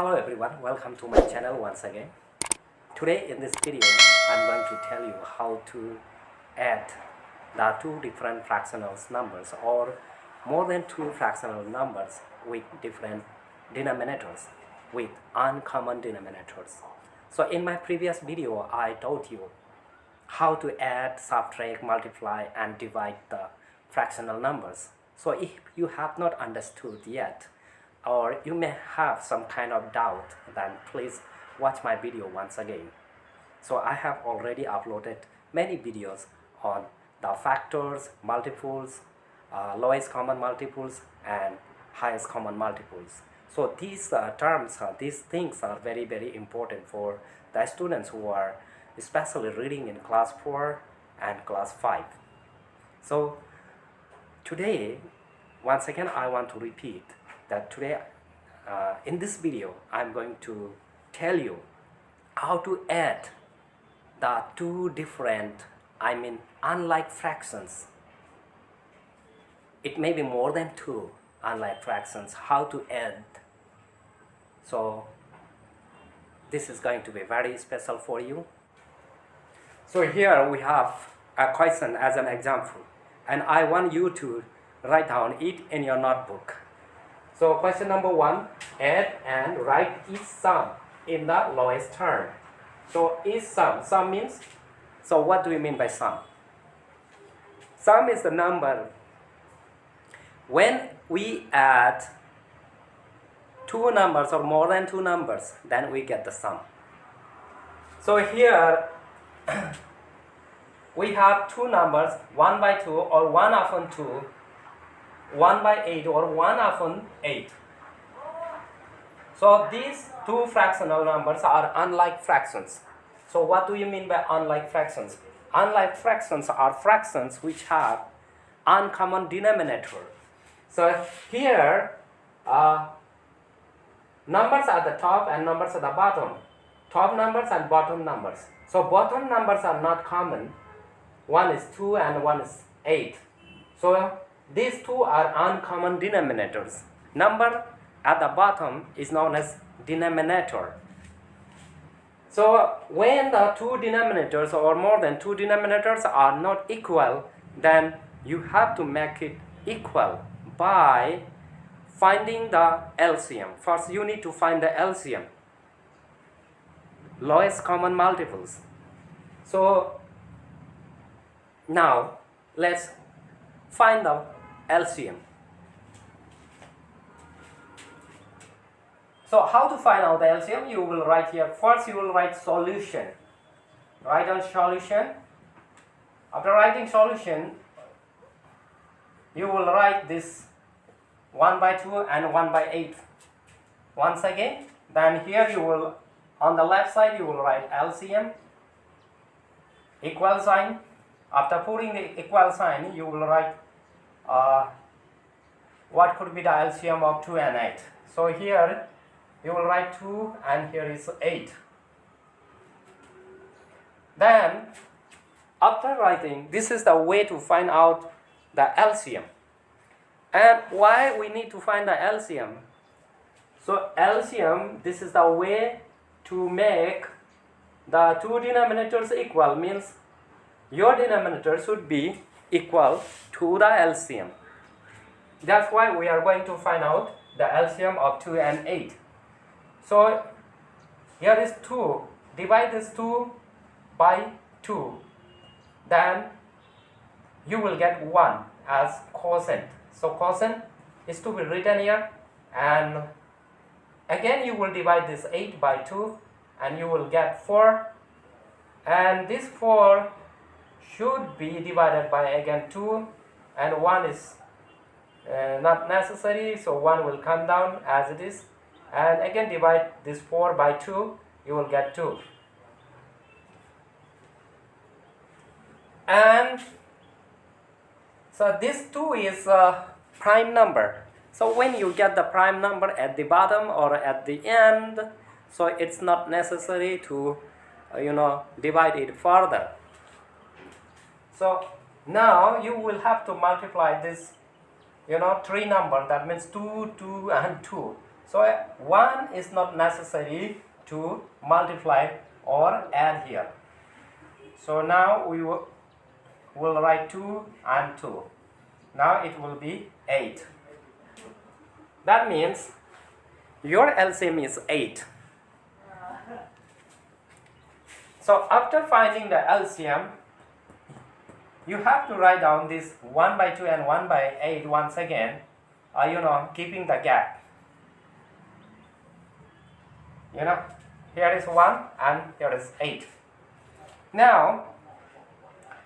Hello everyone, welcome to my channel once again. Today in this video, I'm going to tell you how to add the two different fractional numbers or more than two fractional numbers with different denominators, with uncommon denominators. So in my previous video, I taught you how to add, subtract, multiply and divide the fractional numbers. So if you have not understood yet, or you may have some kind of doubt, then please watch my video once again. So I have already uploaded many videos on the factors, multiples, lowest common multiples and highest common multiples. So these these things are very important for the students who are especially reading in class 4 and class 5. So today, once again, I want to repeat that today in this video I'm going to tell you how to add the two different, unlike fractions. It may be more than two unlike fractions, how to add. So this is going to be very special for you. So here we have a question as an example, and I want you to write down it in your notebook. So question number 1, add and write each sum in the lowest term. So each sum means, so what do we mean by sum? Sum is the number when we add two numbers or more than two numbers, then we get the sum. So here we have two numbers, 1 by 2 or 1 upon 2, 1 by 8 or 1 upon 8. So these two fractional numbers are unlike fractions. So what do you mean by unlike fractions? Unlike fractions are fractions which have uncommon denominator. So here numbers at the top and numbers at the bottom. Top numbers and bottom numbers. So bottom numbers are not common. One is 2 and one is 8. So these two are uncommon denominators. Number at the bottom is known as denominator. So when the two denominators or more than two denominators are not equal, then you have to make it equal by finding the LCM. First you need to find the LCM, lowest common multiples. So now let's find the LCM. So how to find out the LCM? You will write here. First you will write solution. Write down solution. After writing solution, you will write this 1 by 2 and 1 by 8 once again. Then here you will, on the left side you will write LCM, equal sign. After putting the equal sign, you will write what could be the LCM of 2 and 8. So here you will write 2 and here is 8. Then after writing, this is the way to find out the LCM. And why we need to find the LCM? So LCM, this is the way to make the two denominators equal, means your denominator should be equal to the LCM. That's why we are going to find out the LCM of 2 and 8. So here is 2. Divide this 2 by 2. Then you will get 1 as quotient. So quotient is to be written here, and again you will divide this 8 by 2 and you will get 4, and this 4 should be divided by again 2, and 1 is not necessary, so 1 will come down as it is, and again divide this 4 by 2, you will get 2. And so this 2 is a prime number. So when you get the prime number at the bottom or at the end, so it's not necessary to divide it further. So now you will have to multiply this 3 number, that means 2, 2 and 2. So 1 is not necessary to multiply or add here. So now we will write 2 and 2. Now it will be 8. That means your LCM is 8. So after finding the LCM, you have to write down this 1 by 2 and 1 by 8 once again, keeping the gap. Here is 1 and here is 8. Now,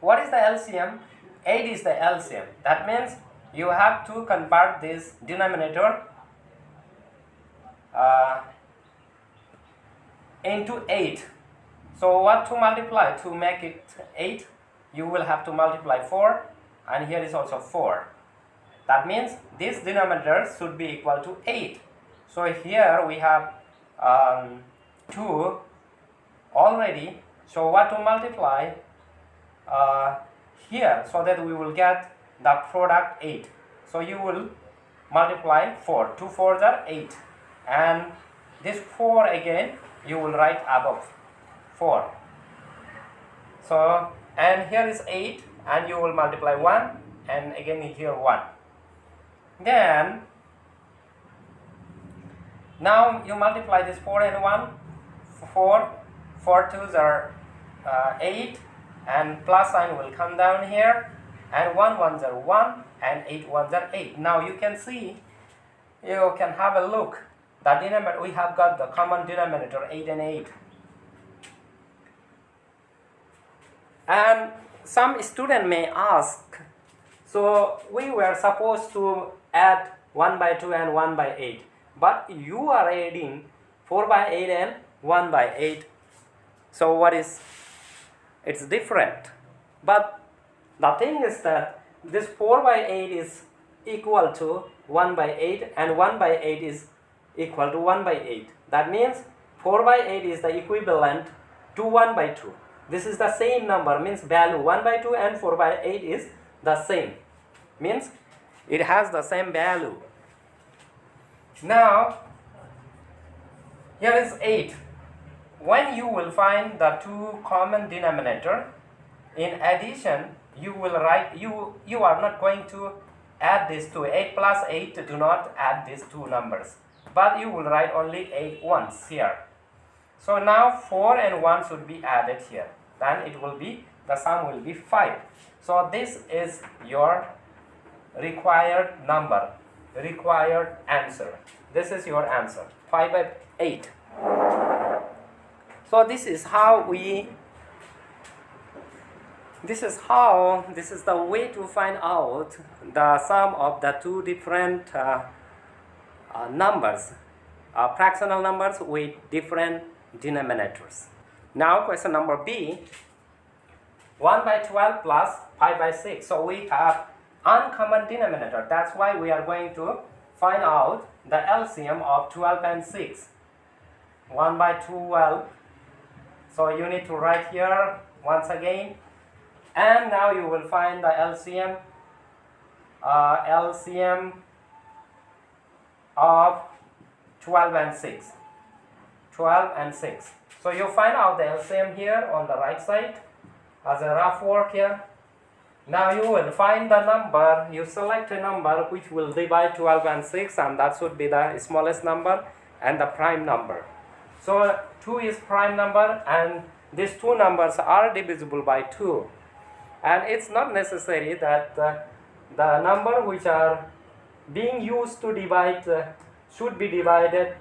what is the LCM? 8 is the LCM. That means you have to convert this denominator into 8. So what to multiply to make it 8? You will have to multiply 4, and here is also 4. That means this denominator should be equal to 8. So here we have 2 already. So what to multiply here, so that we will get the product 8. So you will multiply 4. 2 4s are 8, and this 4 again you will write above 4. So, and here is 8, and you will multiply 1, and again here 1. Then now you multiply this 4 and 1. 4 2s are 8, and plus sign will come down here, and 1 1s are 1, and 8 1s are 8. Now you can see, you can have a look. The denominator, we have got the common denominator 8 and 8. And some student may ask, so we were supposed to add 1 by 2 and 1 by 8, but you are adding 4 by 8 and 1 by 8. So what is, it's different. But the thing is that this 4 by 8 is equal to 1 by 8, and 1 by 8 is equal to 1 by 8. That means 4 by 8 is the equivalent to 1 by 2. This is the same number, means value 1 by 2 and 4 by 8 is the same. Means it has the same value. Now, here is 8. When you will find the two common denominator, in addition, you will write, you are not going to add these two. 8 plus 8, do not add these two numbers. But you will write only 8 once here. So now 4 and 1 should be added here. Then it will be, the sum will be 5. So this is your required number, required answer. This is your answer, 5 by 8. So this is the way to find out the sum of the two different numbers, fractional numbers with different denominators. Now question number B, 1 by 12 plus 5 by 6. So we have uncommon denominator. That's why we are going to find out the LCM of 12 and 6. 1 by 12. So you need to write here once again. And now you will find the LCM. LCM of 12 and 6. 12 and 6. So you find out the LCM here on the right side as a rough work here. Now you will find the number, you select a number which will divide 12 and 6, and that should be the smallest number and the prime number. So 2 is prime number, and these two numbers are divisible by 2. And it's not necessary that the number which are being used to divide should be divided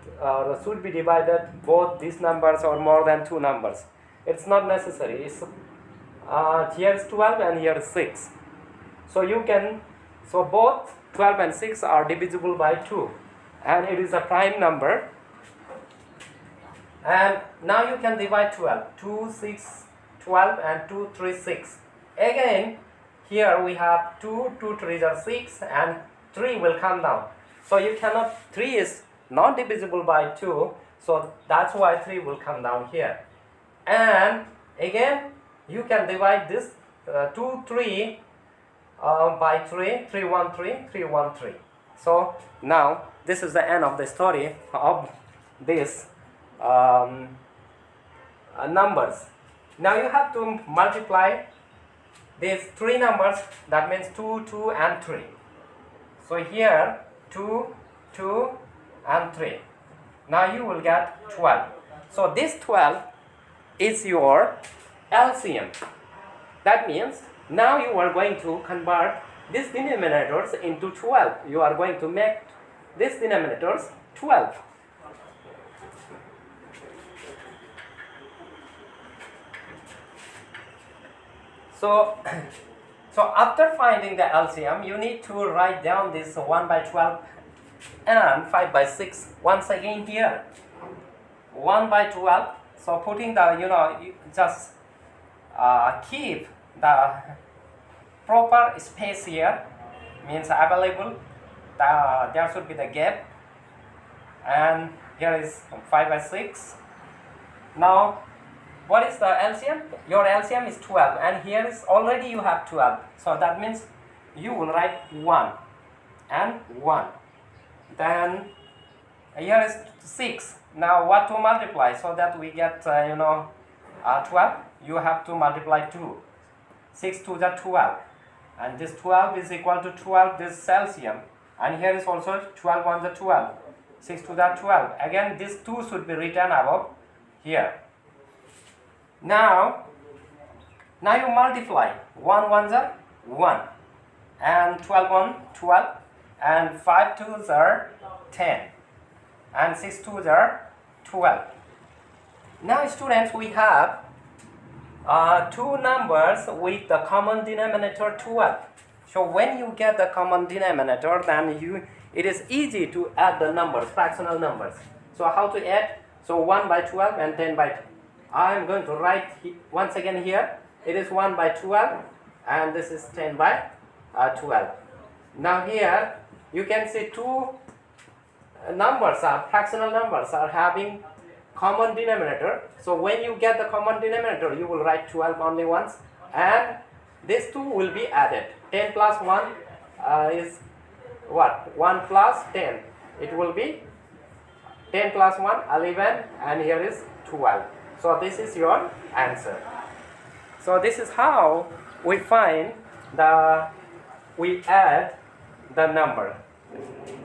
both these numbers or more than two numbers. It's not necessary. It's, here is 12 and here is 6. So both 12 and 6 are divisible by 2, and it is a prime number. And now you can divide 12. 2, 6, 12 and 2, 3, 6. Again, here we have 2, 2 3s are 6, and 3 will come down. So you cannot, 3 is not divisible by 2, so that's why 3 will come down here. And again, you can divide this 2, 3 by 3, 3, 1, 3, 3, 1, 3. So now this is the end of the story of these numbers. Now you have to multiply these three numbers, that means 2, 2 and 3. So here 2, 2 and 3. Now you will get 12. So this 12 is your LCM. That means now you are going to convert these denominators into 12. You are going to make these denominators 12. So after finding the LCM, you need to write down this 1 by 12 and 5 by 6 once again here. 1 by 12. So putting the, you just keep the proper space here, means available. There should be the gap. And here is 5 by 6. Now, what is the LCM? Your LCM is 12, and here is already you have 12. So that means you will write 1 and 1. Then here is 6. Now what to multiply so that we get 12? You have to multiply 2. 6 to the 12, and this 12 is equal to 12 this LCM, and here is also 12 on the 12. 6 to the 12. Again this 2 should be written above here. Now you multiply 1 1s are 1, and 12 on 12, and 5 2s are 10, and 6 2s are 12. Now students, we have two numbers with the common denominator 12. So when you get the common denominator, then it is easy to add the numbers, fractional numbers. So how to add? So 1 by 12 and 10 by 2. I am going to write once again here. It is 1 by 12 and this is 10 by 12. Now here you can see two numbers, fractional numbers are having common denominator. So when you get the common denominator, you will write 12 only once, and these two will be added. 10 plus 1 is what? 1 plus 10. It will be 10 plus 1, 11, and here is 12. So this is your answer. So this is how we add the number.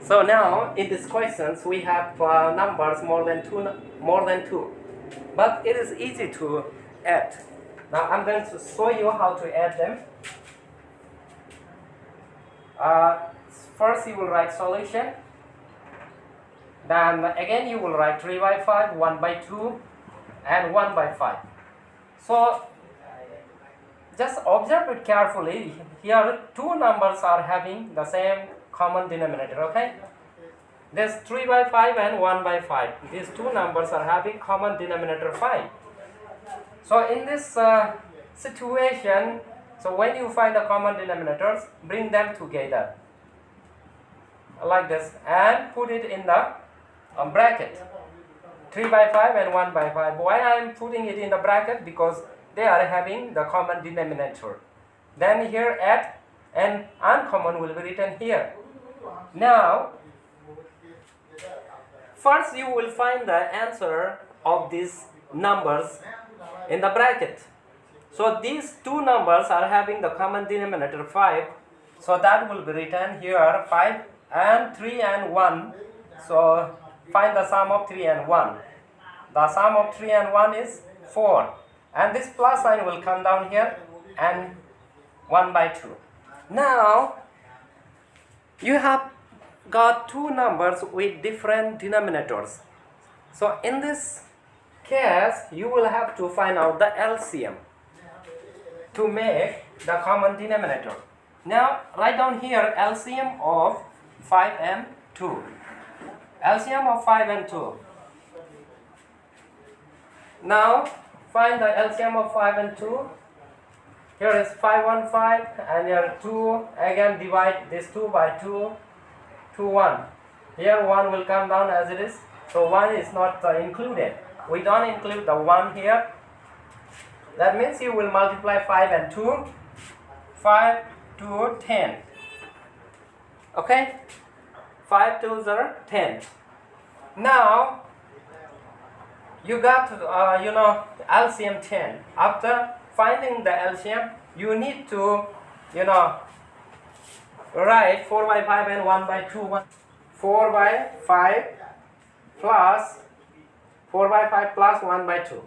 So now in these questions we have numbers more than two, but it is easy to add. Now I'm going to show you how to add them. First you will write solution. Then again you will write 3 by 5, 1 by 2, and 1 by 5. So just observe it carefully. Here two numbers are having the same common denominator, okay? There's 3 by 5 and 1 by 5. These two numbers are having common denominator 5. So in this situation, so when you find the common denominators, bring them together like this and put it in the bracket. 3 by 5 and 1 by 5. Why I am putting it in the bracket? Because they are having the common denominator. Then here add and uncommon will be written here. Now first you will find the answer of these numbers in the bracket. So these two numbers are having the common denominator 5. So that will be written here 5 and 3 and 1. So find the sum of 3 and 1. The sum of 3 and 1 is 4. And this plus sign will come down here and 1 by 2. Now you have got two numbers with different denominators. So in this case you will have to find out the LCM to make the common denominator. Now write down here LCM of 5 and 2. LCM of 5 and 2. Now find the LCM of 5 and 2. Here is 5 1 5 and here 2. Again divide this 2 by 2. 2 1. Here 1 will come down as it is. So 1 is not included. We don't include the 1 here. That means you will multiply 5 and 2. 5 2 10. Okay. 5 2s are 10. Now you got LCM 10. After finding the LCM, you need to write 4 by 5 and 1 by 2. 4 by 5 plus 4 by 5 plus 1 by 2.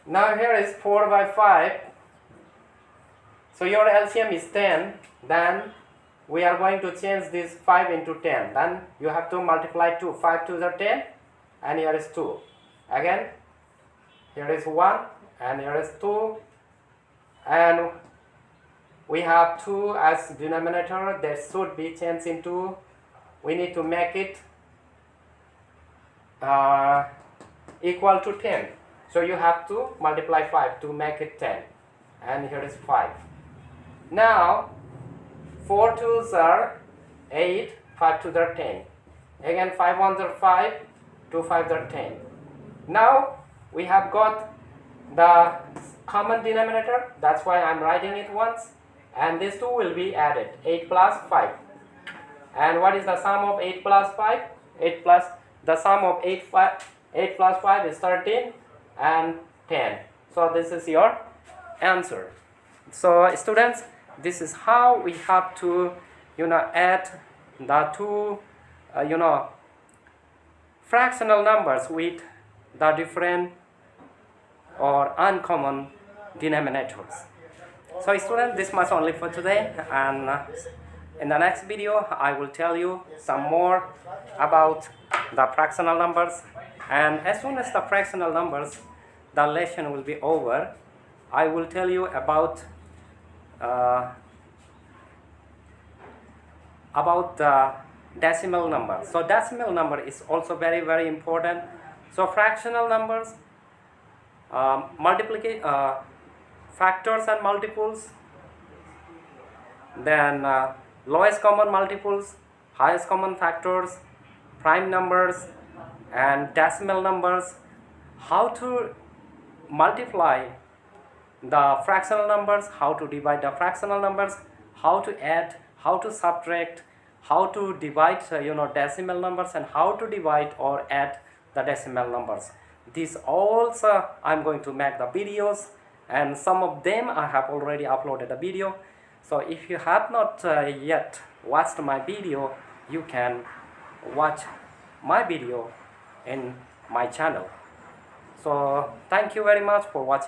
Now here is 4 by 5. So your LCM is 10. Then we are going to change this 5 into 10. Then you have to multiply 2. 5 2s are 10. And here is 2. Again, here is 1. And here is 2. And we have 2 as denominator. That should be changed into, we need to make it equal to 10. So you have to multiply 5 to make it 10. And here is 5. Now 4 2s are 8, 5 2s are 10. Again 5 1s are 5, 2 5s are 10. Now we have got the common denominator. That's why I'm writing it once. And these two will be added. 8 plus 5. And what is the sum of 8 plus 5? 8 plus the sum of 8 plus 5 is 13 and 10. So this is your answer. So students, this is how we have to add the two fractional numbers with the different or uncommon denominators. So students, this much only for today, and in the next video I will tell you some more about the fractional numbers. And as soon as the fractional numbers, the lesson will be over, I will tell you about the decimal number. So decimal number is also very, very important. So fractional numbers, factors and multiples, then lowest common multiples, highest common factors, prime numbers, and decimal numbers, how to multiply the fractional numbers, how to divide the fractional numbers, how to add, how to subtract, how to divide decimal numbers, and how to divide or add the decimal numbers. These also I'm going to make the videos, and some of them I have already uploaded a video. So if you have not yet watched my video, you can watch my video in my channel. So thank you very much for watching.